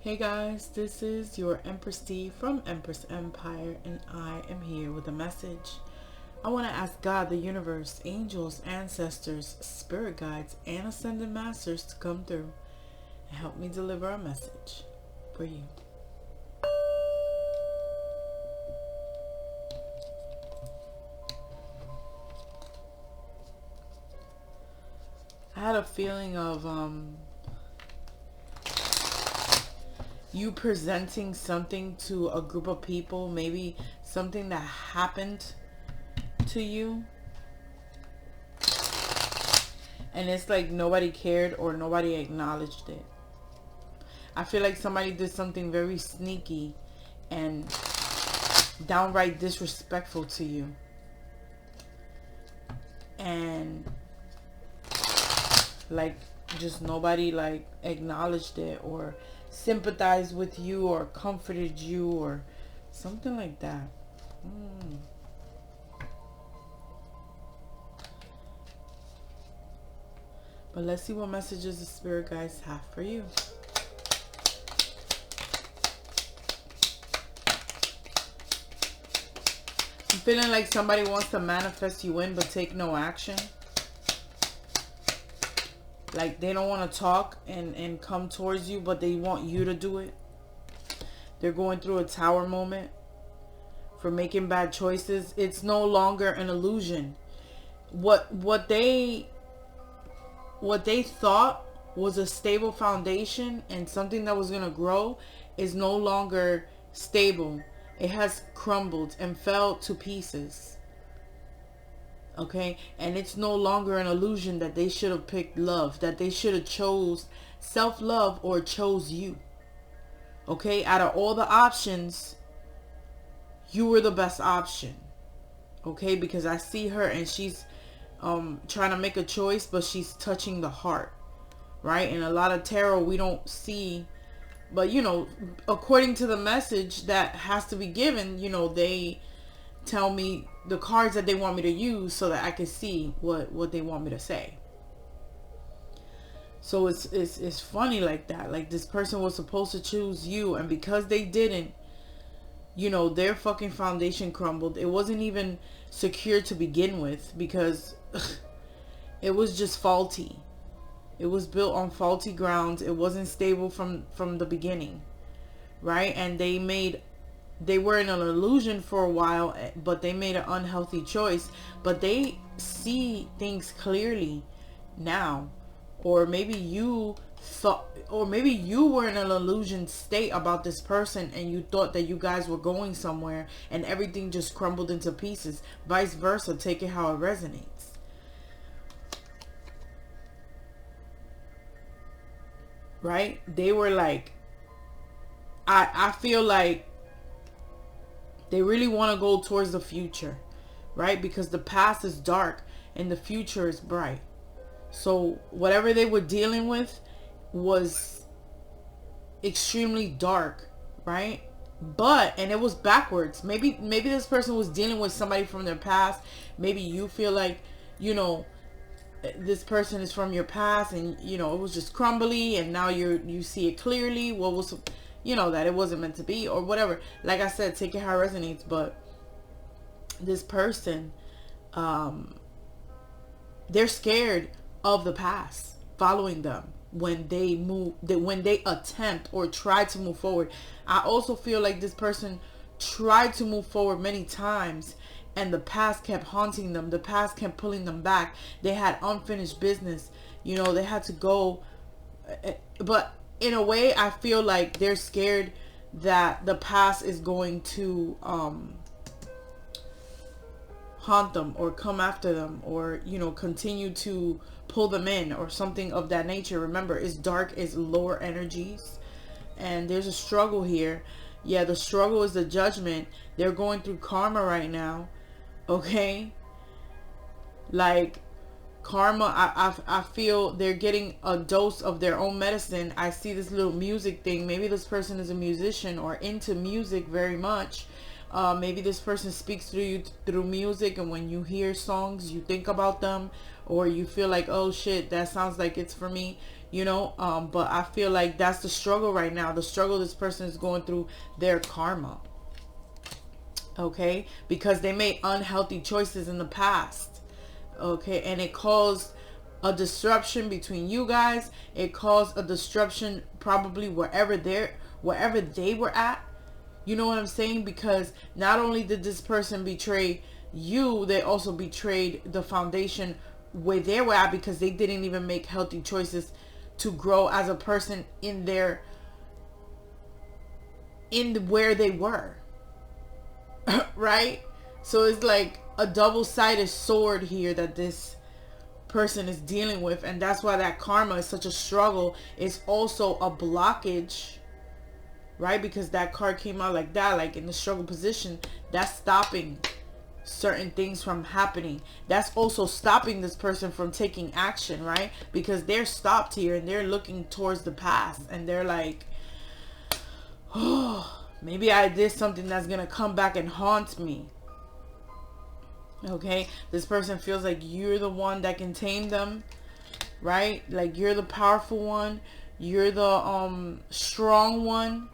Hey guys, this is your Empress D from Empress Empire, and I am here with a message. I want to ask God, the universe, angels, ancestors, spirit guides, and ascended masters to come through and help me deliver a message for you. I had a feeling of you presenting something to a group of people, maybe something that happened to you, and it's like nobody cared or nobody acknowledged it. I feel like somebody did something very sneaky and downright disrespectful to you, and like just nobody like acknowledged it or sympathized with you or comforted you or something like that. But let's see what messages the spirit guides have for you. I'm feeling like somebody wants to manifest you in but take no action. Like they don't want to talk and come towards you, but they want you to do it. They're going through a tower moment for making bad choices. It's no longer an illusion. What they thought was a stable foundation and something that was going to grow is no longer stable. It has crumbled and fell to pieces. Okay, and it's no longer an illusion that they should have picked love, that they should have chose self-love or chose you. Okay, out of all the options, you were the best option. Okay, because I see her and she's trying to make a choice, but she's touching the heart, right? And a lot of tarot we don't see, but you know, according to the message that has to be given, you know, they tell me the cards that they want me to use so that I can see what they want me to say. So it's funny like that. Like this person was supposed to choose you, and because they didn't, you know, their fucking foundation crumbled. It wasn't even secure to begin with because it was just faulty. It was built on faulty grounds. It wasn't stable from the beginning, right? And they were in an illusion for a while, but they made an unhealthy choice. But they see things clearly now. Or maybe you thought, or maybe you were in an illusion state about this person and you thought that you guys were going somewhere and everything just crumbled into pieces. Vice versa, take it how it resonates. Right? They were like, I feel like they really want to go towards the future, right? Because the past is dark and the future is bright. So whatever they were dealing with was extremely dark, right? And it was backwards. Maybe this person was dealing with somebody from their past. Maybe you feel like, you know, this person is from your past and, you know, it was just crumbly and now you see it clearly. What was, you know, that it wasn't meant to be or whatever. Like I said, take it how it resonates. But this person, they're scared of the past following them when they when they attempt or try to move forward. I also feel like this person tried to move forward many times and the past kept haunting them. The past kept pulling them back. They had unfinished business. You know, they had to go. But in a way, I feel like they're scared that the past is going to haunt them or come after them or, you know, continue to pull them in or something of that nature. Remember, it's dark, it's lower energies, and there's a struggle here. Yeah, the struggle is the judgment. They're going through karma right now. Okay, like karma, I feel they're getting a dose of their own medicine. I see this little music thing. Maybe this person is a musician or into music very much. Maybe this person speaks through you through music, and when you hear songs you think about them, or you feel like, oh shit, that sounds like it's for me. you know. But I feel like that's the struggle right now. The struggle this person is going through, their karma. Okay, because they made unhealthy choices in the past. Okay, and it caused a disruption between you guys. It caused a disruption probably wherever they were at. You know what I'm saying? Because not only did this person betray you, they also betrayed the foundation where they were at, because they didn't even make healthy choices to grow as a person in where they were. Right? So it's like a double-sided sword here that this person is dealing with, and that's why that karma is such a struggle. It's also a blockage, right? Because that card came out like that, like in the struggle position. That's stopping certain things from happening. That's also stopping this person from taking action, right? Because they're stopped here and they're looking towards the past, and they're like, oh, maybe I did something that's gonna come back and haunt me. Okay, this person feels like you're the one that can tame them, right? Like you're the powerful one, you're the strong one,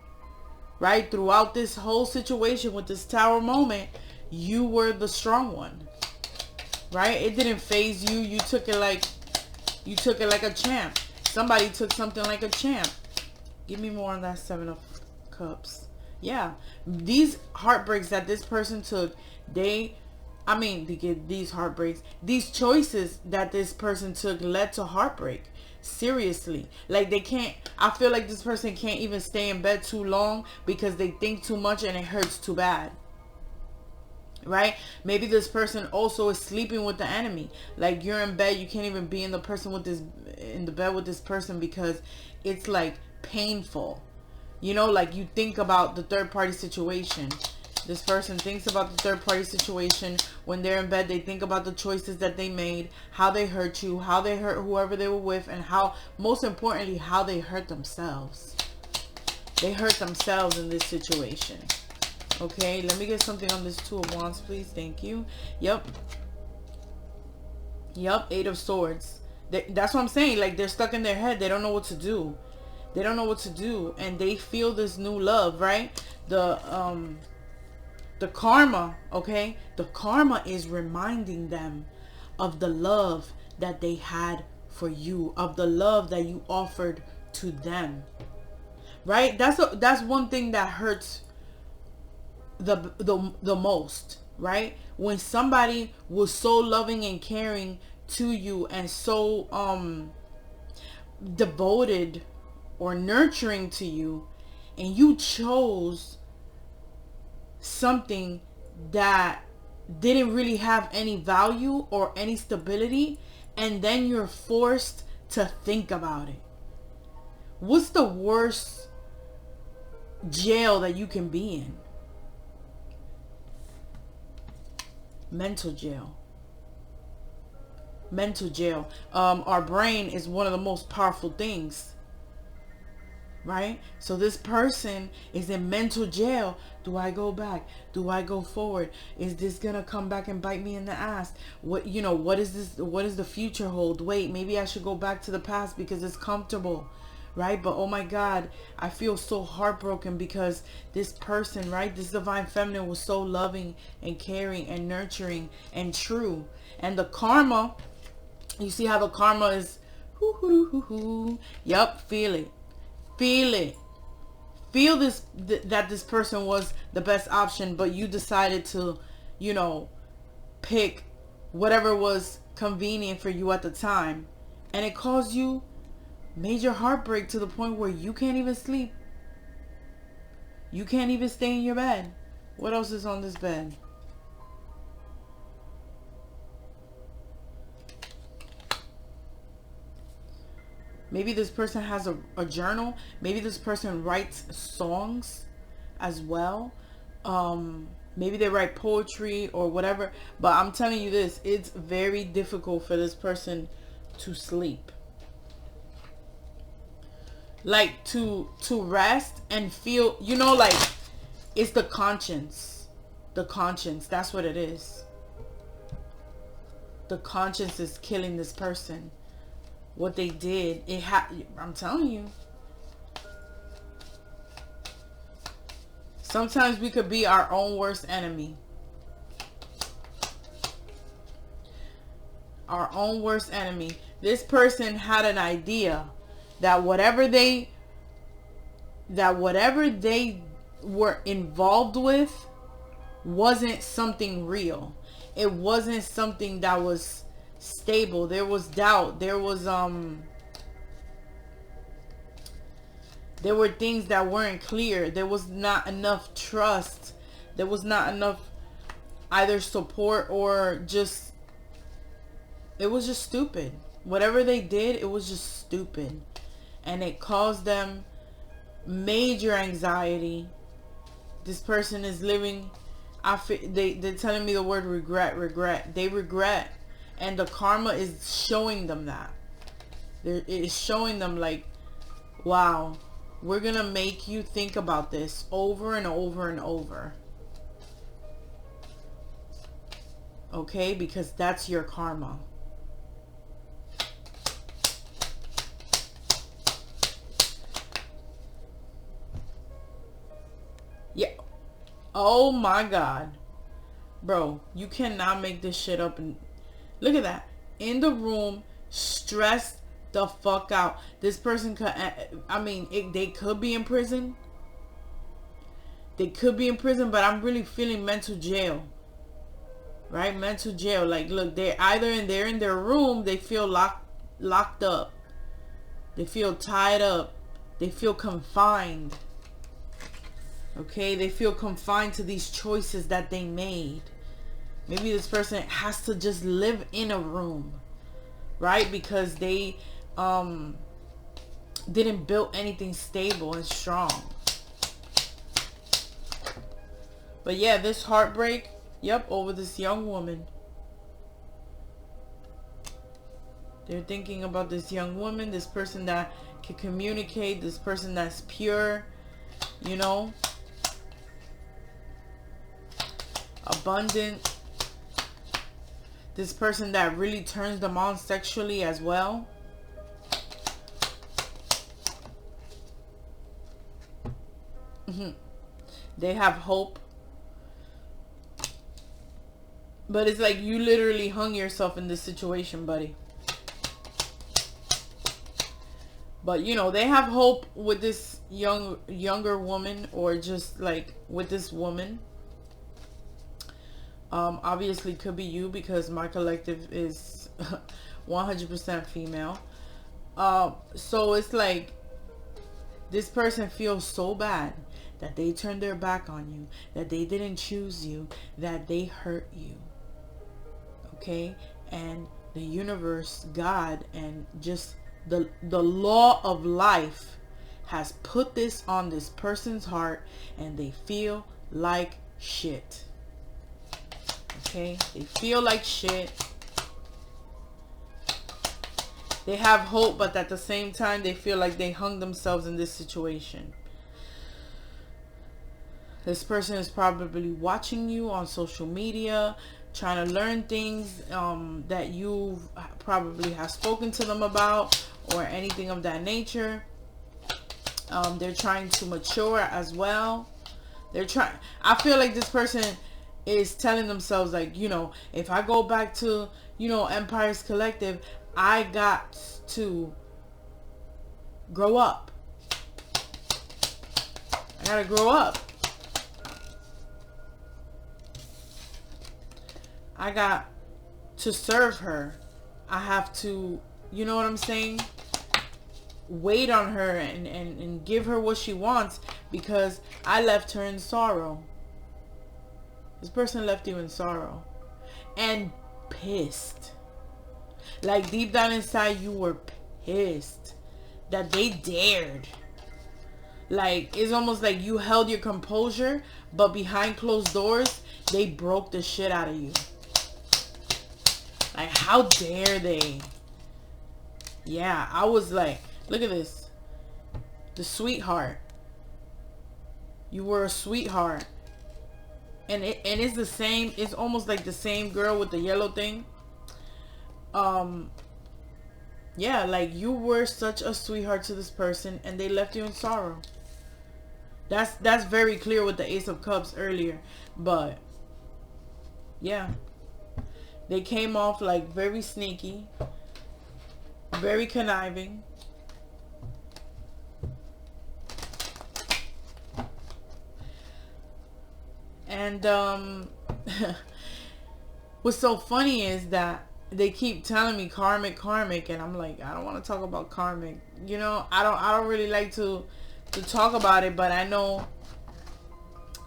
right? Throughout this whole situation with this tower moment, you were the strong one, right? It didn't phase you. You took it like a champ. Somebody took something like a champ. Give me more on that Seven of Cups. Yeah, these heartbreaks that this person took, these heartbreaks, these choices that this person took led to heartbreak. Seriously. Like I feel like this person can't even stay in bed too long because they think too much and it hurts too bad. Right? Maybe this person also is sleeping with the enemy. Like you're in bed, you can't even be in the bed with this person because it's like painful. You know, like you think about the third party situation. This person thinks about the third party situation. When they're in bed, they think about the choices that they made, how they hurt you, how they hurt whoever they were with, and how, most importantly, how they hurt themselves. They hurt themselves in this situation. Okay, let me get something on this Two of Wands, please. Thank you. Yep, Eight of Swords. That's what I'm saying. Like they're stuck in their head. They don't know what to do. They don't know what to do. And they feel this new love, right? The karma, okay? The karma is reminding them of the love that they had for you, of the love that you offered to them, right? That's one thing that hurts the most, right? When somebody was so loving and caring to you and so devoted or nurturing to you, and you chose something that didn't really have any value or any stability, and then you're forced to think about it. What's the worst jail that you can be in? Mental jail. Mental jail. Our brain is one of the most powerful things, right? So this person is in mental jail. Do I go back? Do I go forward? Is this gonna come back and bite me in the ass? What is this? What does the future hold? Wait, maybe I should go back to the past because it's comfortable, right? But oh my God, I feel so heartbroken because this person, right, this divine feminine was so loving and caring and nurturing and true. And the karma, you see how the karma is, yep, feel it. Feel it. Feel this, that this person was the best option, but you decided to, pick whatever was convenient for you at the time. And it caused you major heartbreak to the point where you can't even sleep. You can't even stay in your bed. What else is on this bed? Maybe this person has a journal. Maybe this person writes songs as well. Maybe they write poetry or whatever. But I'm telling you this, it's very difficult for this person to sleep. Like to rest and feel, like it's the conscience. The conscience, that's what it is. The conscience is killing this person. what they did, I'm telling you, sometimes we could be our own worst enemy. Our own worst enemy. This person had an idea that whatever they were involved with wasn't something real. It wasn't something that was stable. There was doubt. There were things that weren't clear. There was not enough trust. There was not enough either support or just, it was just stupid. Whatever they did, it was just stupid. And it caused them major anxiety. This person is living, they're telling me the word regret. They regret. And the karma is showing them that. It is showing them like, wow, we're going to make you think about this over and over and over. Okay? Because that's your karma. Yeah. Oh my God. Bro, you cannot make this shit up. And look at that. In the room, stressed the fuck out. This person could, I mean, they could be in prison. They could be in prison, but I'm really feeling mental jail. Right? Mental jail. Like, look, they're in their room, they feel locked up. They feel tied up. They feel confined. Okay, they feel confined to these choices that they made. Maybe this person has to just live in a room, right? Because they didn't build anything stable and strong. But yeah, this heartbreak, yep, over this young woman. They're thinking about this young woman, this person that can communicate, this person that's pure, you know, abundant. This person that really turns them on sexually as well. They have hope. But it's like you literally hung yourself in this situation, buddy. But you know, they have hope with this younger woman, or just like with this woman. Obviously could be you, because my collective is 100% female. So it's like this person feels so bad that they turned their back on you, that they didn't choose you, that they hurt you. Okay? And the universe, God, and just the law of life has put this on this person's heart, and they feel like shit. Okay? They feel like shit. They have hope, but at the same time, they feel like they hung themselves in this situation. This person is probably watching you on social media, trying to learn things that you probably have spoken to them about, or anything of that nature. They're trying to mature as well. I feel like this person is telling themselves, like, you know, if I go back to, you know, Empire's collective, I got to grow up. I gotta grow up. I got to serve her. I have to, you know what I'm saying? Wait on her and give her what she wants, because I left her in sorrow. This person left you in sorrow. And pissed. Like deep down inside, you were pissed that they dared. Like, it's almost like you held your composure, but behind closed doors, they broke the shit out of you. Like, how dare they? Yeah, I was like, look at this. The sweetheart. You were a sweetheart. And it's the same, it's almost like the same girl with the yellow thing. Yeah, like you were such a sweetheart to this person and they left you in sorrow. That's very clear with the Ace of Cups earlier. But yeah, they came off like very sneaky, very conniving. And what's so funny is that they keep telling me karmic, and I'm like, I don't want to talk about karmic. You know, I don't really like to talk about it, but I know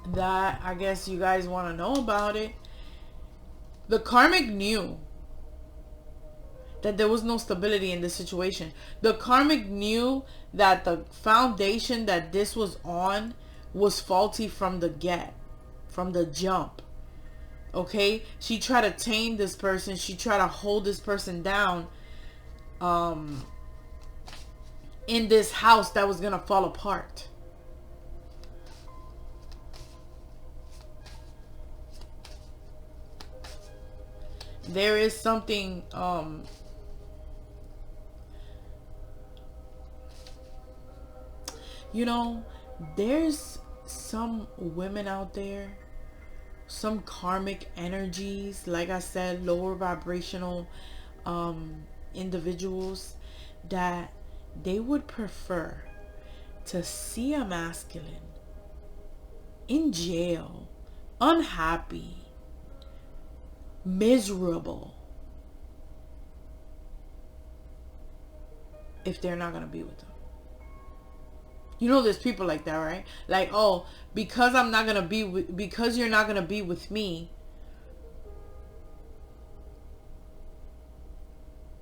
that I guess you guys want to know about it. The karmic knew that there was no stability in this situation. The karmic knew that the foundation that this was on was faulty from the jump. Okay, she tried to tame this person. She tried to hold this person down in this house that was gonna fall apart. There is something you know, there's some women out there, some karmic energies, like I said, lower vibrational individuals, that they would prefer to see a masculine in jail, unhappy, miserable, if they're not gonna be with them. You know, there's people like that, right? Like, oh, because I'm not gonna be with, because you're not gonna be with me,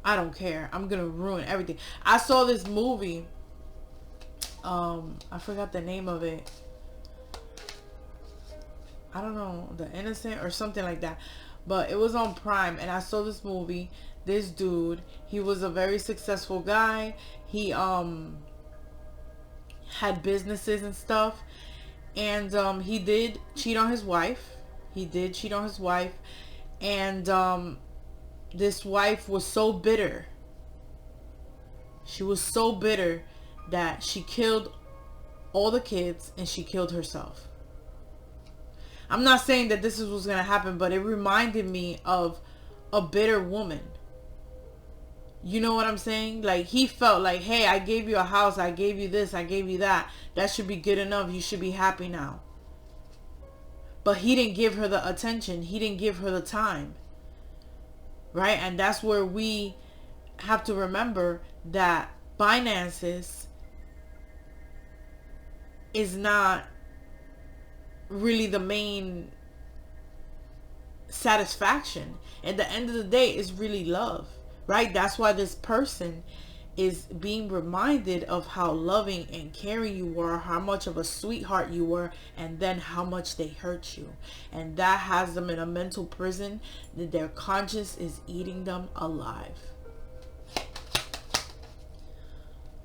I don't care. I'm gonna ruin everything. I saw this movie. I forgot the name of it. I don't know, The Innocent or something like that. But it was on Prime, and I saw this movie. This dude, he was a very successful guy. He had businesses and stuff, and he did cheat on his wife. And this wife was so bitter. She was so bitter that she killed all the kids and she killed herself. I'm not saying that this is what's going to happen, but it reminded me of a bitter woman. You know what I'm saying? Like, he felt like, hey, I gave you a house, I gave you this, I gave you that. That should be good enough. You should be happy now. But he didn't give her the attention. He didn't give her the time. Right? And that's where we have to remember that finances is not really the main satisfaction. At the end of the day, it's really love. Right? That's why this person is being reminded of how loving and caring you were, how much of a sweetheart you were, and then how much they hurt you. And that has them in a mental prison that their conscience is eating them alive.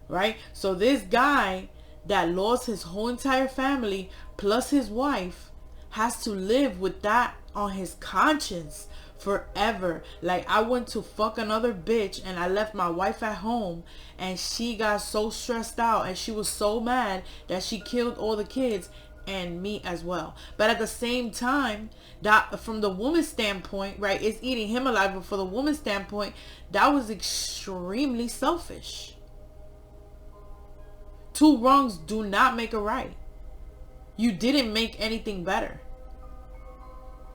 Right? So this guy that lost his whole entire family plus his wife has to live with that on his conscience forever. Like, I went to fuck another bitch and I left my wife at home, and she got so stressed out and she was so mad that she killed all the kids and me as well. But at the same time, that from the woman's standpoint, right, it's eating him alive. But for the woman's standpoint, that was extremely selfish. Two wrongs do not make a right. You didn't make anything better.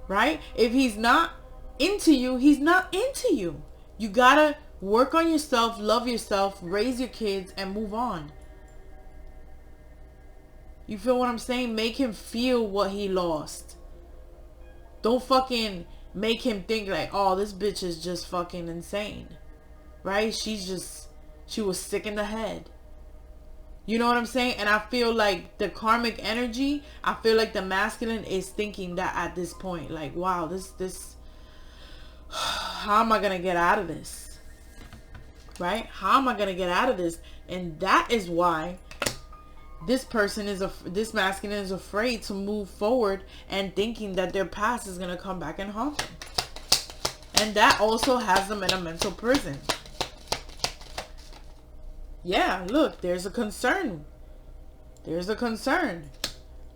Right? If he's not into you, he's not into you. You gotta work on yourself, love yourself, raise your kids, and move on. You feel what I'm saying? Make him feel what he lost. Don't fucking make him think like, oh, this bitch is just fucking insane. Right? She was sick in the head. You know what I'm saying? And I feel like the karmic energy, I feel like the masculine is thinking that at this point. Like, wow, this how am I going to get out of this? Right? How am I going to get out of this? And that is why this masculine is afraid to move forward and thinking that their past is going to come back and haunt them. And that also has them in a mental prison. Yeah, look, there's a concern. There's a concern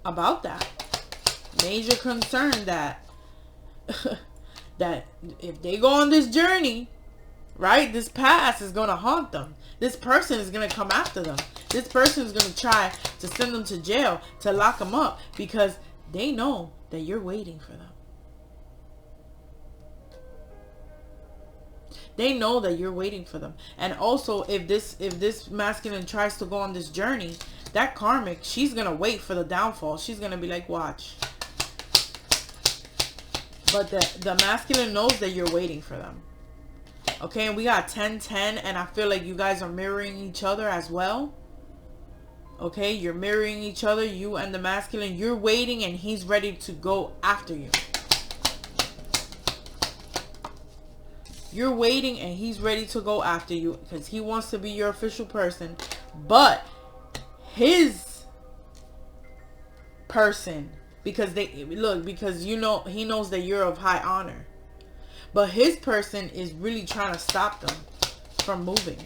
about that. Major concern that that if they go on this journey, right, this past is gonna haunt them. This person is gonna come after them. This person is gonna try to send them to jail, to lock them up, because they know that you're waiting for them. They know that you're waiting for them. And also, if this masculine tries to go on this journey, that karmic, she's gonna wait for the downfall. She's gonna be like, watch. But the masculine knows that you're waiting for them. Okay, and we got 10-10, and I feel like you guys are mirroring each other as well. Okay, you're mirroring each other, you and the masculine. You're waiting, and he's ready to go after you. You're waiting, and he's ready to go after you because he wants to be your official person. But his person, because you know, he knows that you're of high honor. But his person is really trying to stop them from moving.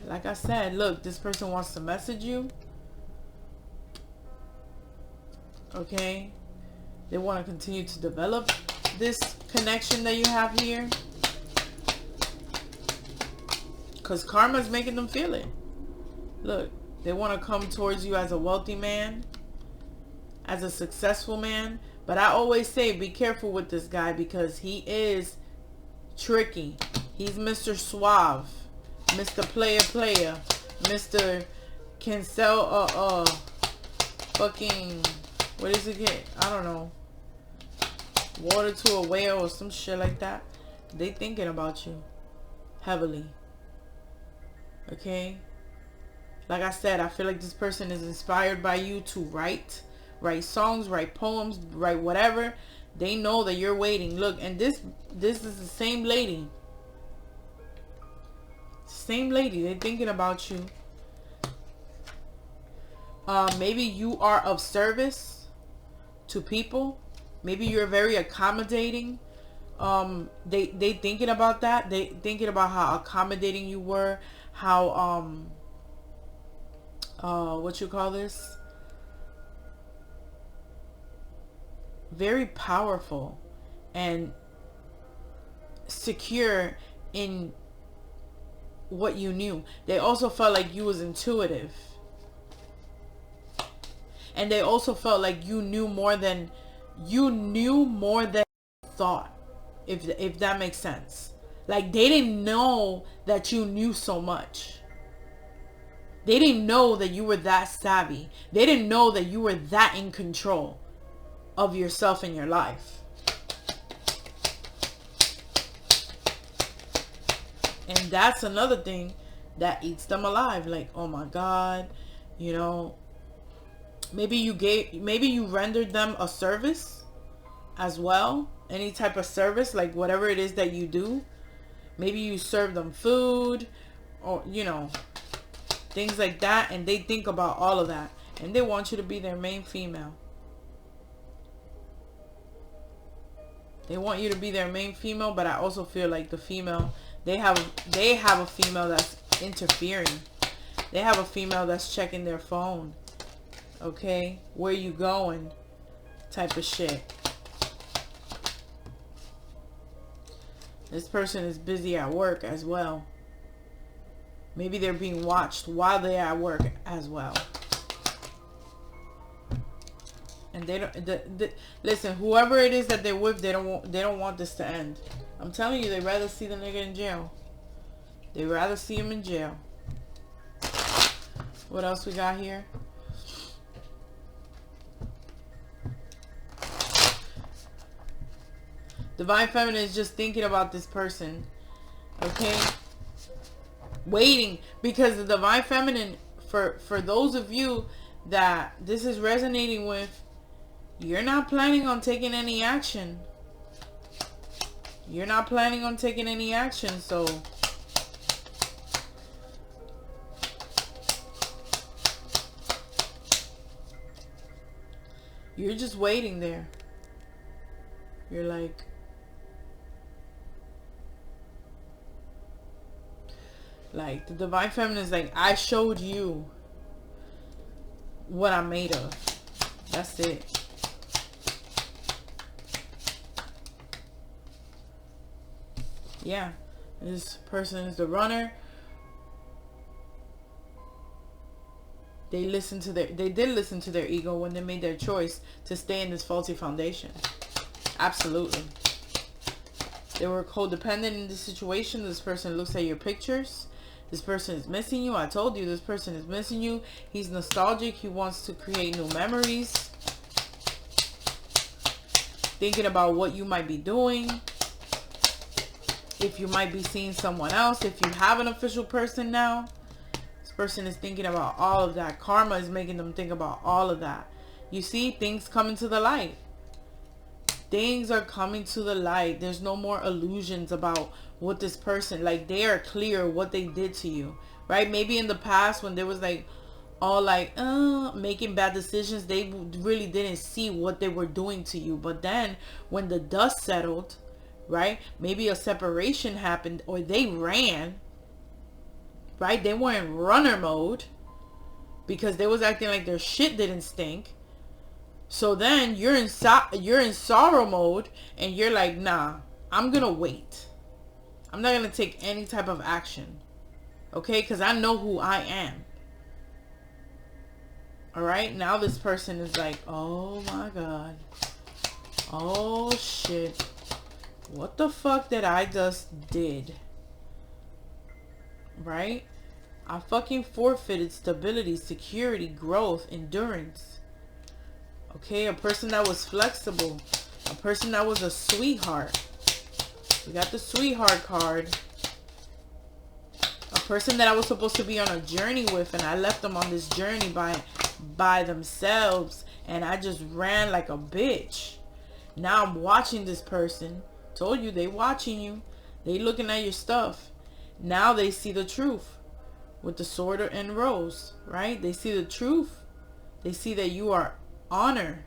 Like I said, look, this person wants to message you. Okay? They want to continue to develop this connection that you have here. Because karma is making them feel it. Look, they want to come towards you as a wealthy man, as a successful man. But I always say, be careful with this guy because he is tricky. He's Mr. Suave, Mr. Player, Mr. Can sell fucking, what does it get? I don't know. Water to a whale or some shit like that. They thinking about you heavily. Okay? Like I said, I feel like this person is inspired by you to write songs, write poems, write whatever. They know that you're waiting. Look, and this is the same lady. Same lady. They're thinking about you. Maybe you are of service to people. Maybe you're very accommodating. They thinking about that. They thinking about how accommodating you were. How what you call this? Very powerful and secure in what you knew. They also felt like you was intuitive. And they also felt like you knew more than you thought. If that makes sense. Like they didn't know that you knew so much. They didn't know that you were that savvy. They didn't know that you were that in control of yourself and your life. And that's another thing that eats them alive. Like, oh my God, you know, maybe you rendered them a service as well. Any type of service, like whatever it is that you do. Maybe you serve them food or, you know, things like that. And they think about all of that. And they want you to be their main female. They want you to be their main female, but I also feel like the female, they have a female that's interfering. They have a female that's checking their phone. Okay? Where you going? Type of shit. This person is busy at work as well. Maybe they're being watched while they're at work as well. And they don't. Listen, whoever it is that they're with, they don't want this to end. I'm telling you, they'd rather see the nigga in jail. They'd rather see him in jail. What else we got here? Divine Feminine is just thinking about this person. Okay? Waiting. Because the Divine Feminine, for those of you that this is resonating with, you're not planning on taking any action. You're not planning on taking any action, so you're just waiting there. You're like, Like, the divine feminine is like, I showed you what I'm made of. That's it. Yeah. This person is the runner. They did listen to their ego when they made their choice to stay in this faulty foundation. Absolutely. They were codependent in this situation. This person looks at your pictures. This person is missing you. I told you this person is missing you. He's nostalgic. He wants to create new memories. Thinking about what you might be doing. If you might be seeing someone else. If you have an official person now. This person is thinking about all of that. Karma is making them think about all of that. You see, things coming to the light. Things are coming to the light. There's no more illusions about what this person, like, they are clear what they did to you, right? Maybe in the past when there was like all like making bad decisions, they really didn't see what they were doing to you. But then when the dust settled, right, maybe a separation happened or they ran, right? They were in runner mode because they was acting like their shit didn't stink. So then you're in sorrow mode and you're like, nah, I'm gonna wait. I'm not gonna take any type of action. Okay? Because I know who I am. Alright? Now this person is like, oh my God. Oh shit. What the fuck that I just did? Right? I fucking forfeited stability, security, growth, endurance. Okay, a person that was flexible. A person that was a sweetheart. We got the sweetheart card. A person that I was supposed to be on a journey with, and I left them on this journey by themselves, and I just ran like a bitch. Now I'm watching this person. Told you, they watching you. They looking at your stuff. Now they see the truth with the sword and rose, right? They see the truth. They see that you are honor.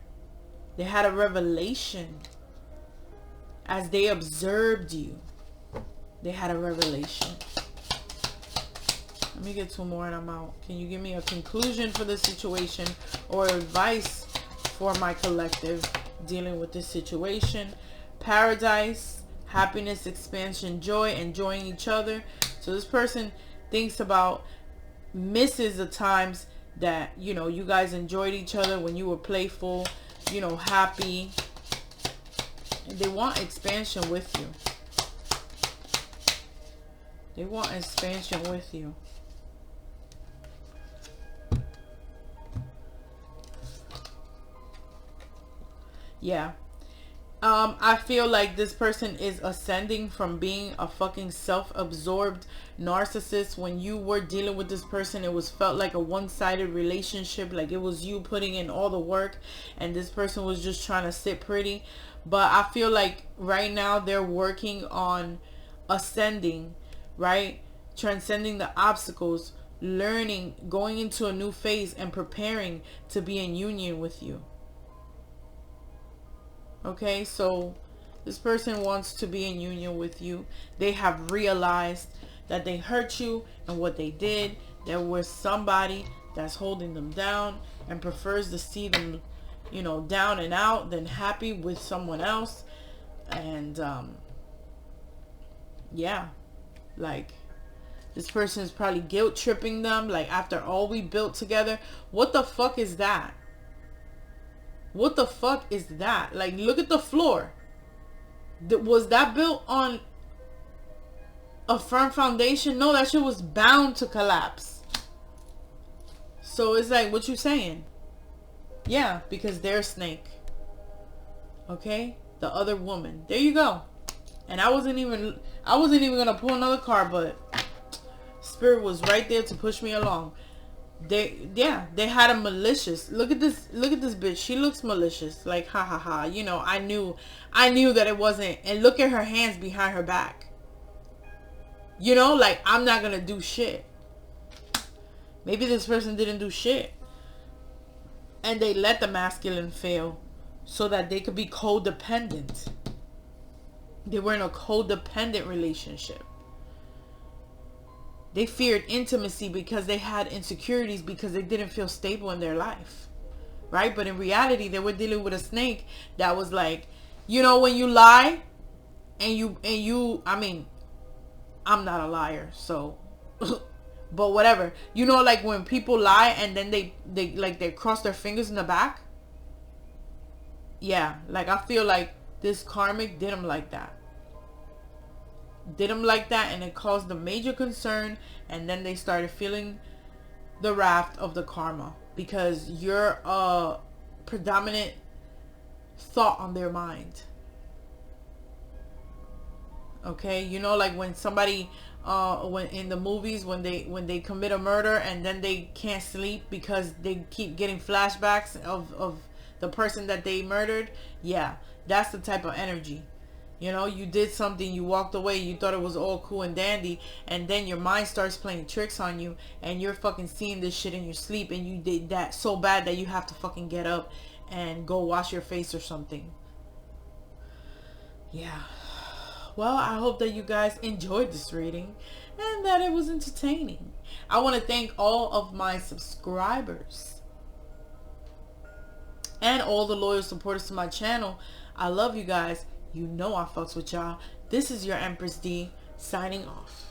They had a revelation as they observed you. They had a revelation. Let me get two more and I'm out. Can you give me a conclusion for this situation or advice for my collective dealing with this situation? Paradise, happiness, expansion, joy, enjoying each other. So this person thinks about, misses the times that, you know, you guys enjoyed each other when you were playful, you know, happy. And they want expansion with you. They want expansion with you. Yeah. I feel like this person is ascending from being a fucking self-absorbed narcissist. When you were dealing with this person, it was felt like a one-sided relationship, like it was you putting in all the work and this person was just trying to sit pretty. But I feel like right now they're working on ascending, right? Transcending the obstacles, learning, going into a new phase and preparing to be in union with you. Okay, so this person wants to be in union with you. They have realized that they hurt you and what they did. There was somebody that's holding them down and prefers to see them, you know, down and out than happy with someone else. And yeah, like this person is probably guilt tripping them. Like, after all we built together, what the fuck is that? What the fuck is that? Like, look at the floor. Was that built on a firm foundation? No, that shit was bound to collapse. So it's like, what you saying? Yeah, because they're a snake. Okay? The other woman. There you go. And I wasn't even gonna pull another card, but Spirit was right there to push me along. They had a malicious, look at this bitch. She looks malicious, like ha ha ha, you know. I knew that it wasn't. And look at her hands behind her back, you know, like, I'm not gonna do shit. Maybe this person didn't do shit and they let the masculine fail so that they could be codependent. They were in a codependent relationship. They feared intimacy because they had insecurities, because they didn't feel stable in their life, right? But in reality, they were dealing with a snake that was like, you know, when you lie and you I mean, I'm not a liar, so but whatever. You know, like when people lie and then they cross their fingers in the back. Yeah, like I feel like this karmic did him like that. Did him like that, and it caused a major concern, and then they started feeling the wrath of the karma, because you're a predominant thought on their mind. Okay, you know, like when somebody when in the movies, when they commit a murder and then they can't sleep because they keep getting flashbacks of the person that they murdered. Yeah, that's the type of energy. You know, you did something, you walked away, you thought it was all cool and dandy, and then your mind starts playing tricks on you, and you're fucking seeing this shit in your sleep, and you did that so bad that you have to fucking get up and go wash your face or something. Yeah. Well, I hope that you guys enjoyed this reading and that it was entertaining. I want to thank all of my subscribers and all the loyal supporters to my channel. I love you guys. You know I fucks with y'all. This is your Empress D signing off.